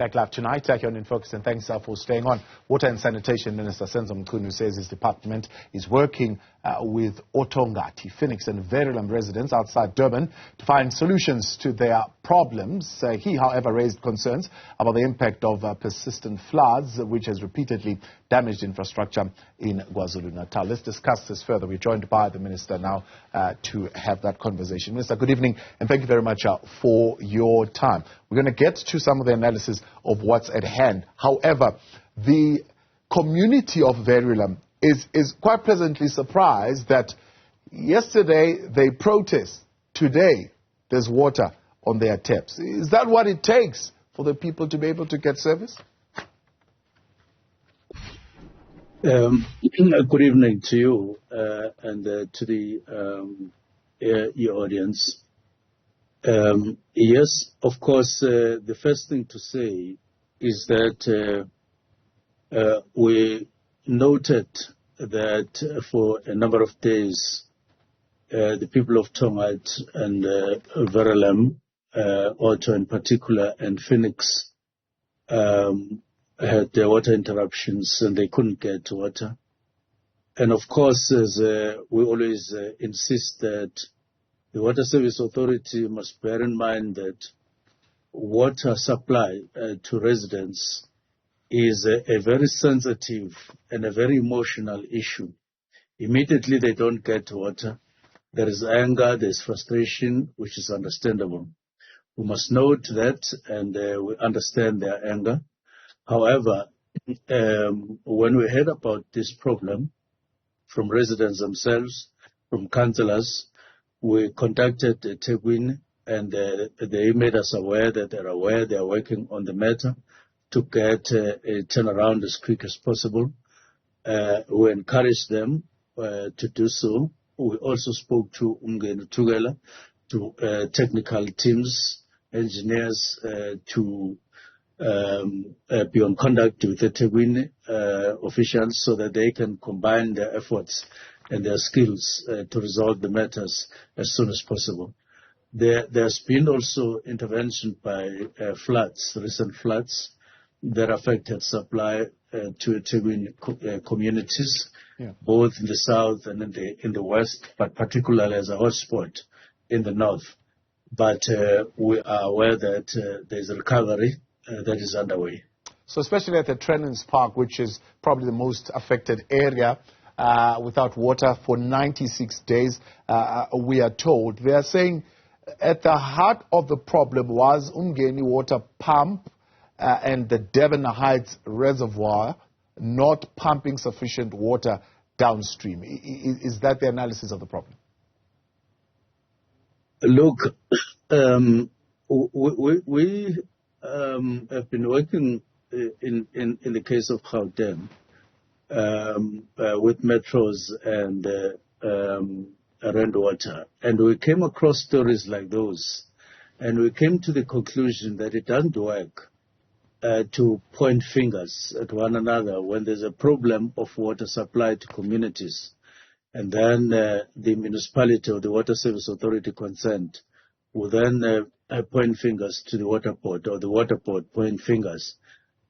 Back live tonight, here on In Focus, and thanks for staying on. Water and Sanitation Minister Senzo Mchunu says his department is working with Othongathi, Phoenix and Verulam residents outside Durban to find solutions to their problems. He, however, raised concerns about the impact of persistent floods, which has repeatedly damaged infrastructure in KwaZulu-Natal. Let's discuss this further. We're joined by the Minister now to have that conversation. Minister, good evening, and thank you very much for your time. We're going to get to some of the analysis of what's at hand. However, the community of Verulam is quite pleasantly surprised that yesterday they protest, today there's water on their taps. Is that what it takes for the people to be able to get service? Good evening to you and to the your audience. Yes, of course, the first thing to say is that we noted that for a number of days, the people of Othongathi and Verulam, Otho in particular, and Phoenix had water interruptions and they couldn't get water. And of course, as we always insist that the Water Service Authority must bear in mind that water supply to residents is a very sensitive and a very emotional issue. Immediately they don't get water. There is anger, there's frustration, which is understandable. We must note that and we understand their anger. However, when we heard about this problem from residents themselves, from councillors, we contacted eThekwini and they made us aware that they're aware they are working on the matter to get a turnaround as quick as possible. We encouraged them to do so. We also spoke to Umgeni Tugela, to technical teams, engineers, to be on contact with the eThekwini officials so that they can combine their efforts and their skills to resolve the matters as soon as possible. There's been also intervention by floods, recent floods that affected supply to eThekwini communities, both in the south and in the west, but particularly as a hotspot in the north. But we are aware that there's a recovery that is underway. So especially at the Trennans Park, which is probably the most affected area, without water for 96 days, we are told. They are saying at the heart of the problem was Umgeni water pump and the Durban Heights reservoir not pumping sufficient water downstream. Is that the analysis of the problem? Look, we have been working in the case of Gauteng with metros and rainwater, and we came across stories like those, and we came to the conclusion that it doesn't work to point fingers at one another when there's a problem of water supply to communities, and then the municipality or the Water Service Authority concerned will then point fingers to the water board, or the water board point fingers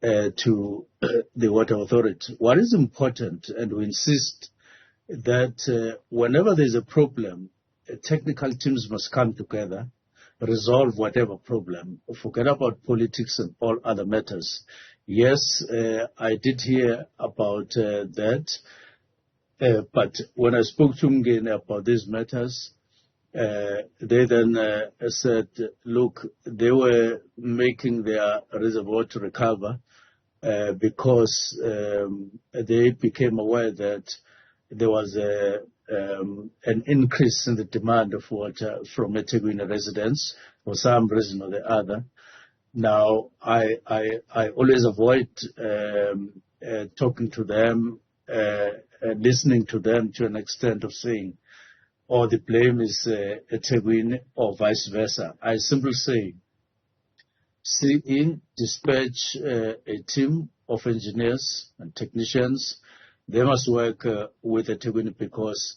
to the water authority. What is important, and we insist that whenever there's a problem, technical teams must come together, resolve whatever problem, forget about politics and all other matters. Yes, I did hear about that, but when I spoke to Umgeni about these matters, they then said, look, they were making their reservoir to recover because they became aware that there was an increase in the demand of water from eThekwini residents for some reason or the other. Now, I always avoid talking to them, listening to them to an extent of saying, or the blame is eThekwini or vice versa. I simply say, dispatch a team of engineers and technicians. They must work with eThekwini because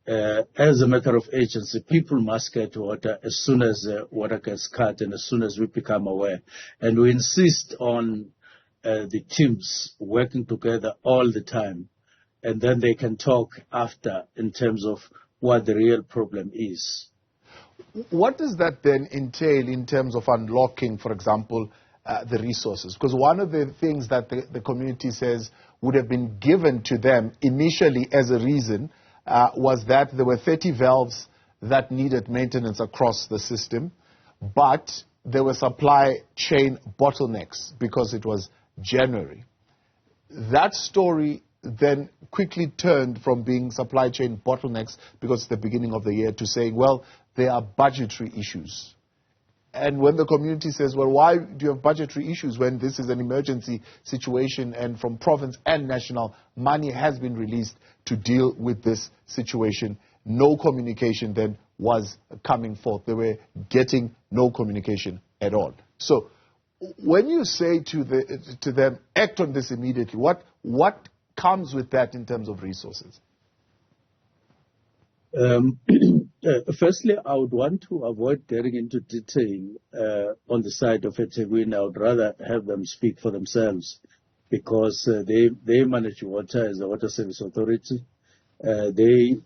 as a matter of agency, people must get water as soon as water gets cut and as soon as we become aware. And we insist on the teams working together all the time, and then they can talk after in terms of what the real problem is. What does that then entail in terms of unlocking, for example, the resources? Because one of the things that the community says would have been given to them initially as a reason was that there were 30 valves that needed maintenance across the system, but there were supply chain bottlenecks because it was January. That story then quickly turned from being supply chain bottlenecks because it's the beginning of the year to saying, well, there are budgetary issues. And when the community says, well, why do you have budgetary issues when this is an emergency situation and from province and national, money has been released to deal with this situation? No communication then was coming forth. They were getting no communication at all. So when you say to them, act on this immediately, what comes with that in terms of resources? Firstly, I would want to avoid getting into detail on the side of eThekwini. I would rather have them speak for themselves because they manage water as the Water Service Authority. They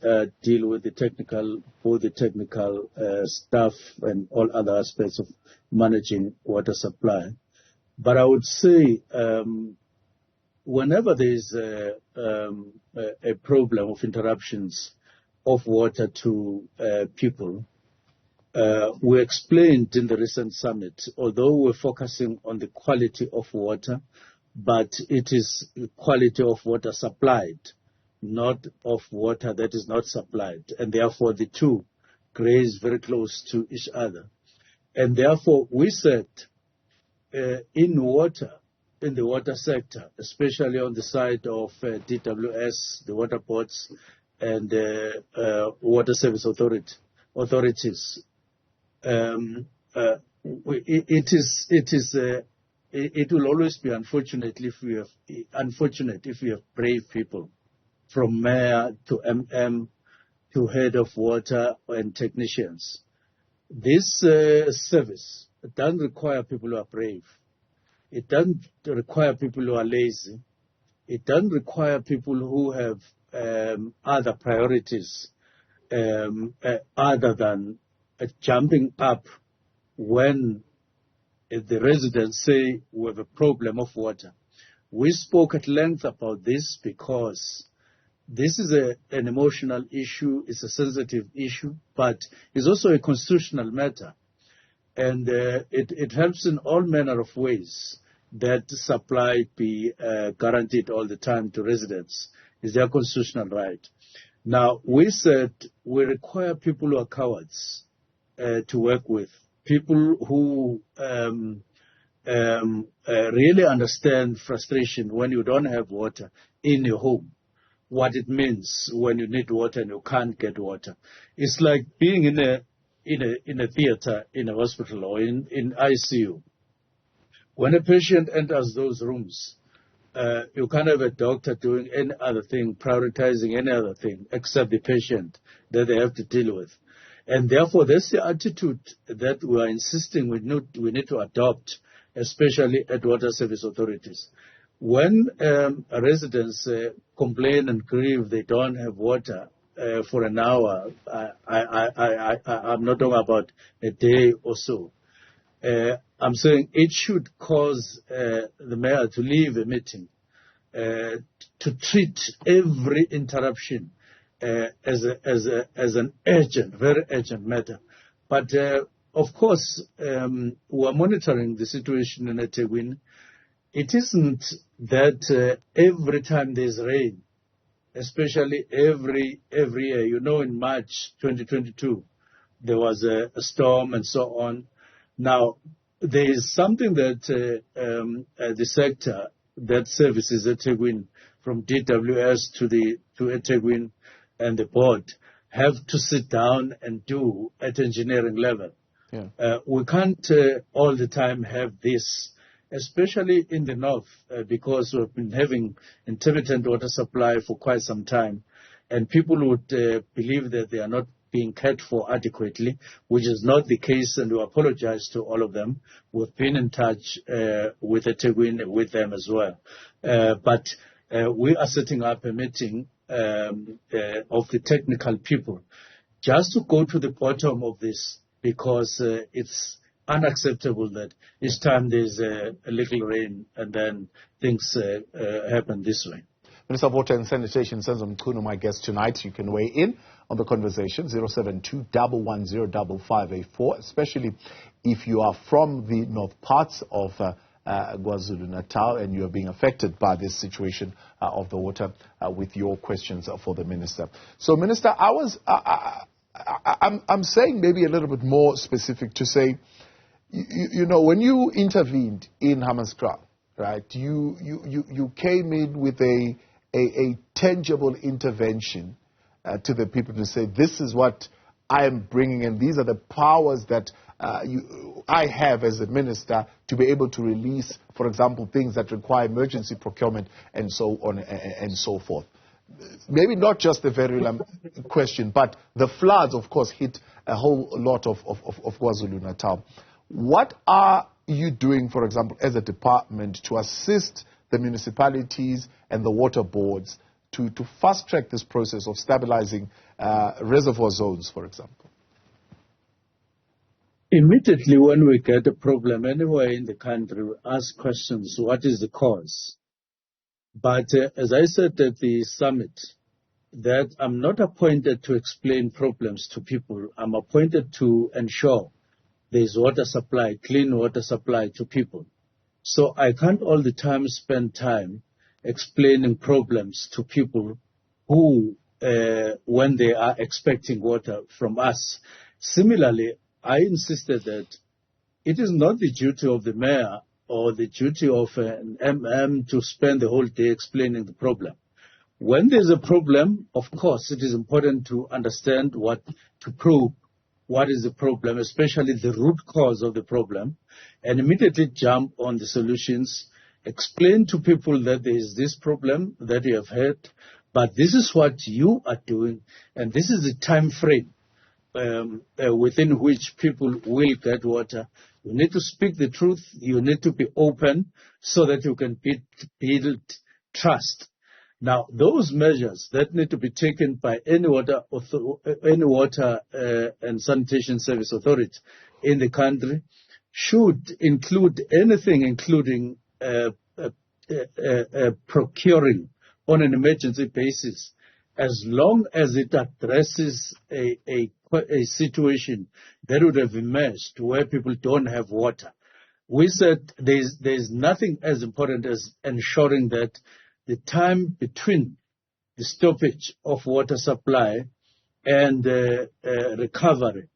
deal with both the technical staff and all other aspects of managing water supply. But I would say whenever there is a problem of interruptions of water to people, we explained in the recent summit, although we're focusing on the quality of water, but it is quality of water supplied, not of water that is not supplied. And therefore, the two graze very close to each other. And therefore, we said in the water sector, especially on the side of DWS, the water boards, and water service authorities, it will always be unfortunate if we have brave people, from mayor to MM to head of water and technicians. This service doesn't require people who are brave. It doesn't require people who are lazy. It doesn't require people who have other priorities other than jumping up when the residents say we have a problem of water. We spoke at length about this because this is an emotional issue, it's a sensitive issue, but it's also a constitutional matter. And it helps in all manner of ways that supply be guaranteed all the time to residents. It's their constitutional right. Now, we said we require people who are cowards to work with, people who really understand frustration when you don't have water in your home, what it means when you need water and you can't get water. It's like being in a theater, in a hospital, or in ICU. When a patient enters those rooms, you can't have a doctor doing any other thing, prioritizing any other thing except the patient that they have to deal with. And therefore, that's the attitude that we are insisting we need to adopt, especially at water service authorities. When residents complain and grieve they don't have water for an hour, I'm not talking about a day or so. I'm saying it should cause the mayor to leave a meeting to treat every interruption as an urgent, very urgent matter. But of course, we are monitoring the situation in eThekwini. It isn't that every time there's rain, especially every year. You know, in March 2022, there was a storm and so on. Now, there is something that the sector that services eThekwini, from DWS to eThekwini and the board, have to sit down and do at engineering level. Yeah. We can't all the time have this, especially in the north, because we've been having intermittent water supply for quite some time. and people would believe that they are not being cared for adequately, which is not the case, and we apologize to all of them. We've been in touch with them as well. But we are setting up a meeting of the technical people just to go to the bottom of this, because it's unacceptable that each time there's a little rain and then things happen this way. Minister of Water and Sanitation Senzo Mchunu, my guest tonight. You can weigh in on the conversation, 072-110-5584, especially if you are from the north parts of KwaZulu-Natal and you are being affected by this situation of the water, with your questions for the Minister. So, Minister, I'm saying maybe a little bit more specific to say, you know, when you intervened in Hammanskraal, right, you came in with a tangible intervention to the people to say, this is what I am bringing, and these are the powers that I have as a minister to be able to release, for example, things that require emergency procurement and so on and so forth. Maybe not just the Verulam question, but the floods, of course, hit a whole lot of KwaZulu-Natal. What are you doing, for example, as a department to assist the municipalities and the water boards to fast-track this process of stabilizing reservoir zones, for example? Immediately when we get a problem anywhere in the country, we ask questions, what is the cause? But as I said at the summit, that I'm not appointed to explain problems to people. I'm appointed to ensure there's water supply, clean water supply to people. So I can't all the time spend time explaining problems to people who, when they are expecting water from us. Similarly, I insisted that it is not the duty of the mayor or the duty of an MM to spend the whole day explaining the problem. When there's a problem, of course, it is important to understand to probe what is the problem, especially the root cause of the problem, and immediately jump on the solutions, explain to people that there is this problem that you have had, but this is what you are doing, and this is the time frame within which people will get water. You need to speak the truth. You need to be open so that you can build trust. Now, those measures that need to be taken by any water and sanitation service authority in the country should include anything, including procuring on an emergency basis, as long as it addresses a situation that would have emerged where people don't have water. We said there's nothing as important as ensuring that the time between the stoppage of water supply and recovery,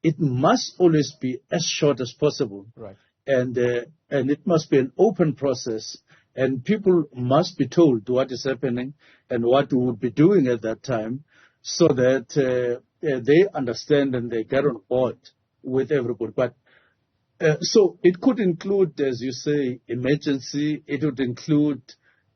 it must always be as short as possible. Right. And it must be an open process, and people must be told what is happening and what we would be doing at that time, so that they understand and they get on board with everybody. But so it could include, as you say, emergency. It would include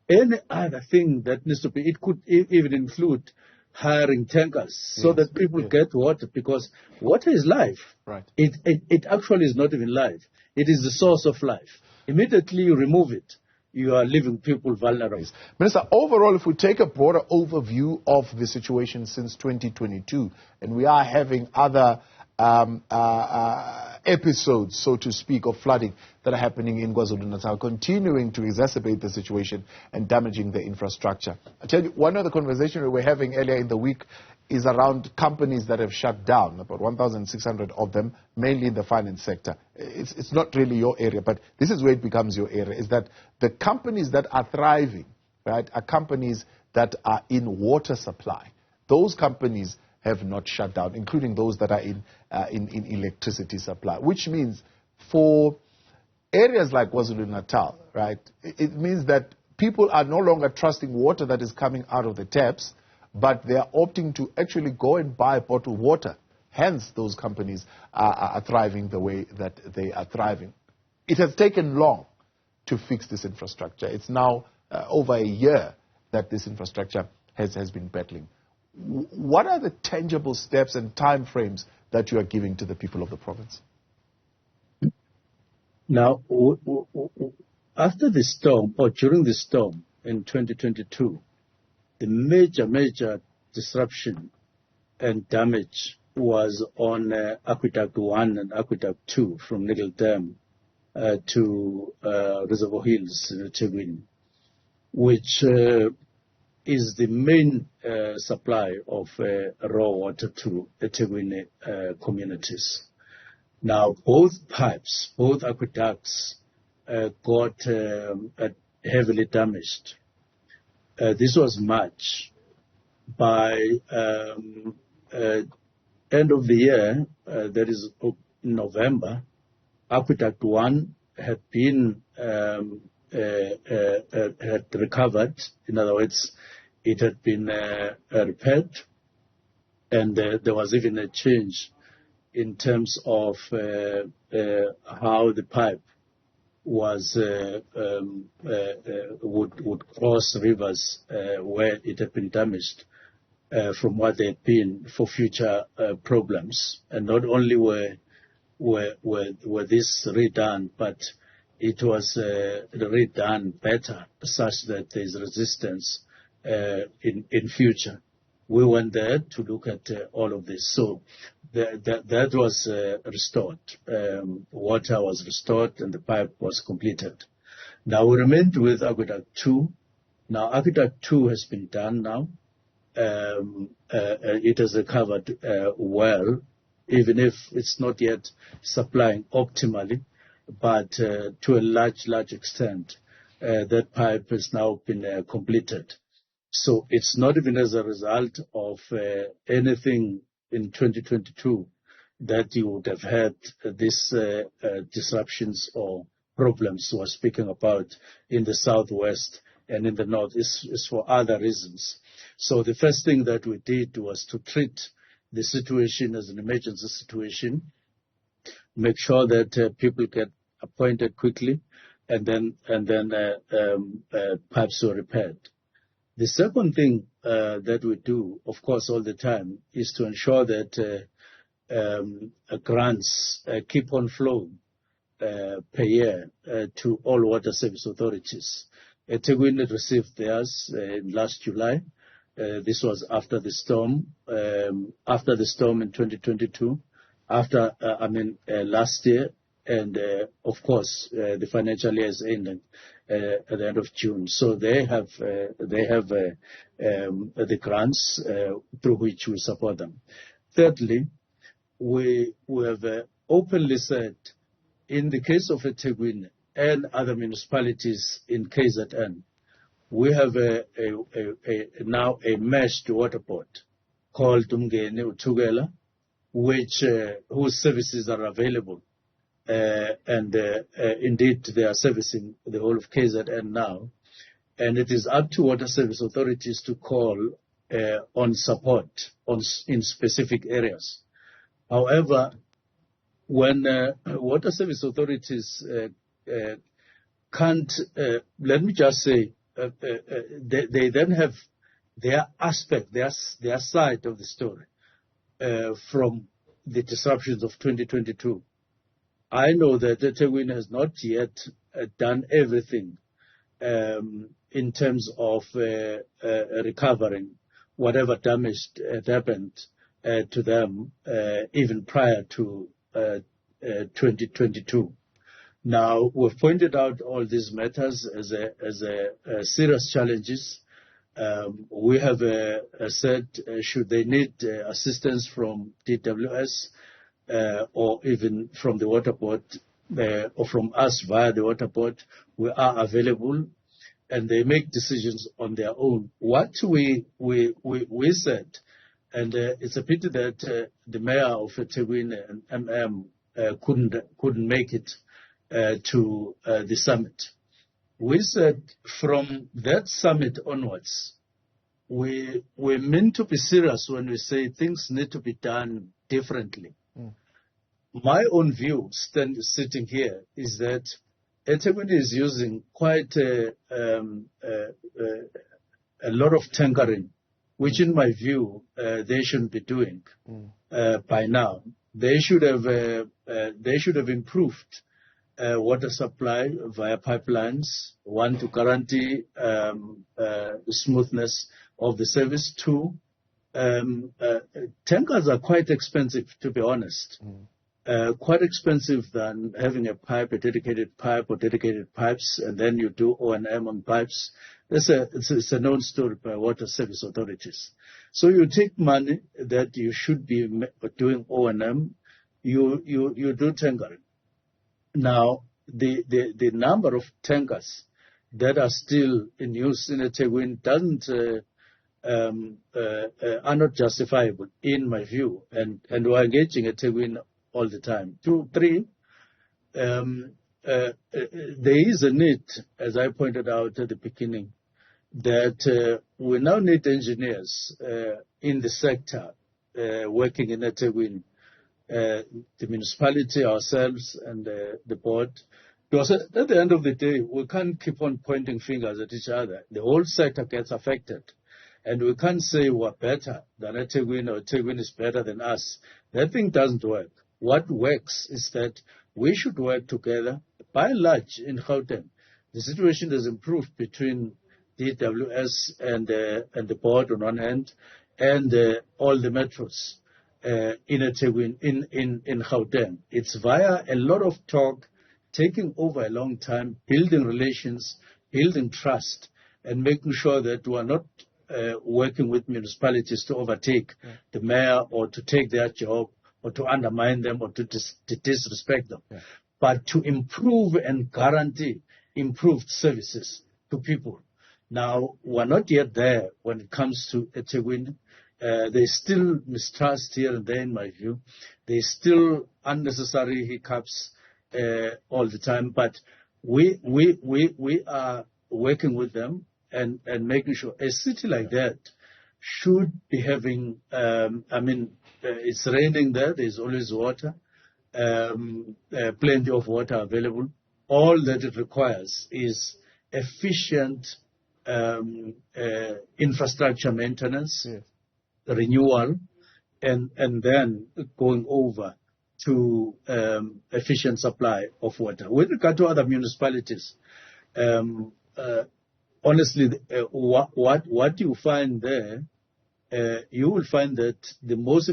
any other thing that needs to be. It could even include hiring tankers so that people get water, because water is life. Right. It actually is not even life. It is the source of life. Immediately you remove it, you are leaving people vulnerable. Minister, overall, if we take a broader overview of the situation since 2022, and we are having other episodes, so to speak, of flooding that are happening in KwaZulu-Natal, continuing to exacerbate the situation and damaging the infrastructure. I tell you, one of the conversations we were having earlier in the week is around companies that have shut down, about 1,600 of them, mainly in the finance sector. It's not really your area, but this is where it becomes your area, is that the companies that are thriving, right, are companies that are in water supply. Those companies have not shut down, including those that are in electricity supply, which means for areas like KwaZulu-Natal, right, it means that people are no longer trusting water that is coming out of the taps, but they are opting to actually go and buy bottled water. Hence, those companies are thriving the way that they are thriving. It has taken long to fix this infrastructure. It's now over a year that this infrastructure has been battling. What are the tangible steps and time frames that you are giving to the people of the province? Now, after the storm, or during the storm in 2022, the major disruption and damage was on Aqueduct 1 and Aqueduct 2 from Nickel Dam to Reservoir Hills in Ethekwini, which is the main supply of raw water to Ethekwini communities. Now, both pipes, both aqueducts got heavily damaged. This was March. By end of the year, that is November, Aqueduct 1 had been had recovered. In other words, it had been repaired, and there was even a change in terms of how the pipe was would cross rivers where it had been damaged from what they had been for future problems. And not only were this redone, but it was redone better, such that there is resistance in future. We went there to look at all of this. So that was restored. Water was restored and the pipe was completed. Now we remained with Aqueduct 2. Now Aqueduct 2 has been done now. It has recovered well, even if it's not yet supplying optimally, but to a large extent, that pipe has now been completed. So it's not even as a result of anything in 2022 that you would have had these disruptions or problems we're speaking about in the southwest and in the north. It's for other reasons. So the first thing that we did was to treat the situation as an emergency situation, make sure that people get appointed quickly, and then pipes were repaired. The second thing that we do, of course, all the time, is to ensure that grants keep on flowing per year to all water service authorities. Ethekwini received theirs in last July. This was after the storm. After the storm in 2022, last year, and of course the financial year is ending at the end of June. So they have the grants through which we support them. Thirdly, we have openly said, in the case of Ethekwini and other municipalities in KZN, we have now a meshed water board called Umgeni Utugela, whose services are available. And indeed, they are servicing the whole of KZN now. And it is up to water service authorities to call on support in specific areas. However, when water service authorities can't, let me just say, they then have their aspect, their side of the story from the disruptions of 2022. I know that Ethekwini has not yet done everything in terms of recovering whatever damage had happened to them even prior to 2022. Now, we've pointed out all these matters as serious challenges. We have said, should they need assistance from DWS or even from the water board or from us via the water board, we are available, and they make decisions on their own. What we said, and it's a pity that the mayor of Ethekwini and couldn't make it to the summit. We said from that summit onwards, we mean to be serious when we say things need to be done differently. My own view, sitting here, is that Ethekwini is using quite a lot of tankering which in my view, they shouldn't be doing by now. They should have improved water supply via pipelines, one, to guarantee the smoothness of the service. Two, tankers are quite expensive, to be honest. Quite expensive than having a dedicated pipe or dedicated pipes, and then you do O&M on pipes. It's a known story by water service authorities. So you take money that you should be doing O&M, you do tankering. Now, the number of tankers that are still in use in eThekwini are not justifiable, in my view, and we're engaging eThekwini all the time. 2, 3, there is a need, as I pointed out at the beginning, that we now need engineers in the sector working in eThekwini, the municipality, ourselves, and the board. Because at the end of the day, we can't keep on pointing fingers at each other. The whole sector gets affected. And we can't say we're better than eThekwini or eThekwini is better than us. That thing doesn't work. What works is that we should work together. By and large, in Gauteng, the situation has improved between DWS and the board on one hand, and all the metros in eThekwini, in Gauteng. It's via a lot of talk, taking over a long time, building relations, building trust, and making sure that we are not working with municipalities to overtake the mayor or to take their job or to undermine them or to disrespect them, but to improve and guarantee improved services to people. Now, we're not yet there when it comes to eThekwini. There's still mistrust here and there, in my view. There's still unnecessary hiccups all the time, but we are working with them and making sure a city like that should be having, it's raining there, there's always water, plenty of water available. All that it requires is efficient infrastructure maintenance, renewal, and then going over to efficient supply of water. With regard to other municipalities, honestly, what you find there, you will find that the most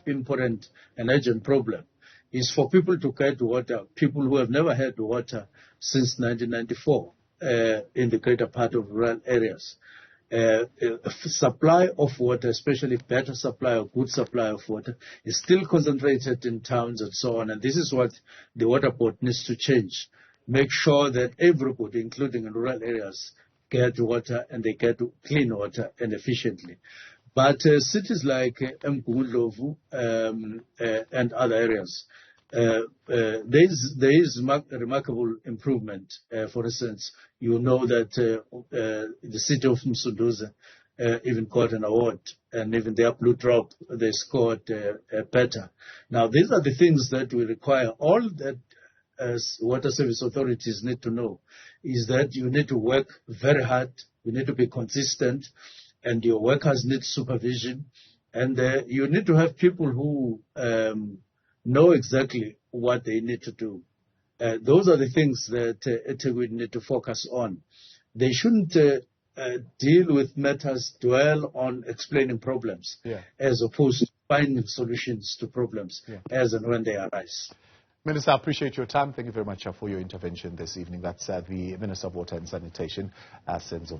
important and urgent problem is for people to get water, people who have never had water since 1994 in the greater part of rural areas. Supply of water, especially better supply or good supply of water, is still concentrated in towns and so on. And this is what the water board needs to change. Make sure that everybody, including in rural areas, get water, and they get clean water and efficiently. But cities like Mgungundlovu and other areas, there is remarkable improvement. For instance, you know that the city of Msunduzi even got an award, and even their Blue Drop, they scored better. Now, these are the things that we require. All that as water service authorities need to know is that you need to work very hard, you need to be consistent, and your workers need supervision, and you need to have people who know exactly what they need to do. Those are the things that eThekwini need to focus on. They shouldn't deal with matters, dwell on explaining problems, as opposed to finding solutions to problems as and when they arise. Minister, I appreciate your time. Thank you very much for your intervention this evening. That's the Minister of Water and Sanitation, Senzo Mchunu.